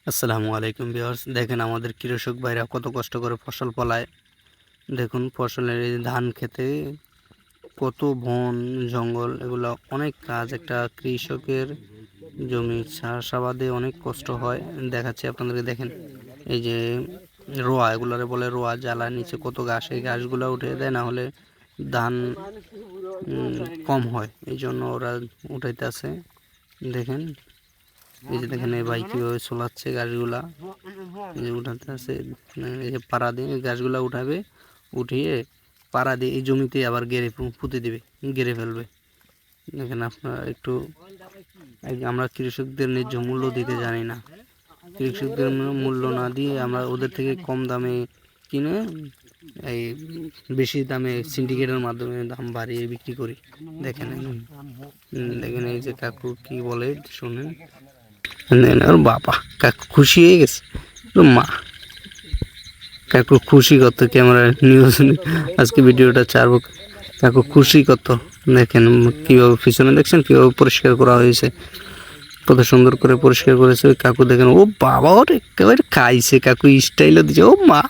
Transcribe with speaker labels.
Speaker 1: আসসালামু আলাইকুম ভিউয়ার্স, দেখেন আমাদের কৃষক ভাইরা কত কষ্ট করে ফসল ফলায়। দেখুন ফসলের এই ধান খেতে কত বন জঙ্গল, এগুলো অনেক কাজ। একটা কৃষকের জমি চাষাবাদে অনেক কষ্ট হয়। দেখাচ্ছি আপনাদেরকে, দেখেন এই যে রোয়া, এগুলারে বলে রোয়া। জ্বালার নিচে কত ঘাস, এই ঘাসগুলো উঠে দেয়, না হলে ধান কম হয়, এই জন্য ওরা উঠাইতে আছে। দেখেন এই যে দেখেন এই ভাই কীভাবে চলাচ্ছে গাছগুলা, এই যে উঠাতে আছে। এই যে পাড়া দিয়ে গাছগুলা উঠাবে, উঠিয়ে পাড়া দিয়ে এই জমিতে আবার গেড়ে পুঁতে দিবে, গেড়ে ফেলবে। দেখেন আপনারা একটু, আমরা কৃষকদের ন্যায্য মূল্য দিতে জানি না। কৃষকদের মূল্য না দিয়ে আমরা ওদের থেকে কম দামে কিনে এই বেশি দামে সিন্ডিকেটের মাধ্যমে দাম বাড়িয়ে বিক্রি করি। দেখেন দেখেন এই যে কাকু কি বলে শুনেন। ওর বাবা, কাকু খুশি হয়ে গেছে। মা, কাকু খুশি কত, ক্যামেরা নিউজ আজকে ভিডিওটা ছাড়বো। কাকু খুশি কত, দেখেন কিভাবে পিছনে দেখছেন কিভাবে পরিষ্কার করা হয়েছে, কত সুন্দর করে পরিষ্কার করেছে কাকু। দেখেন ও বাবা, ওর একেবারে খাইছে কাকু, স্টাইলও দিচ্ছে। ও মা।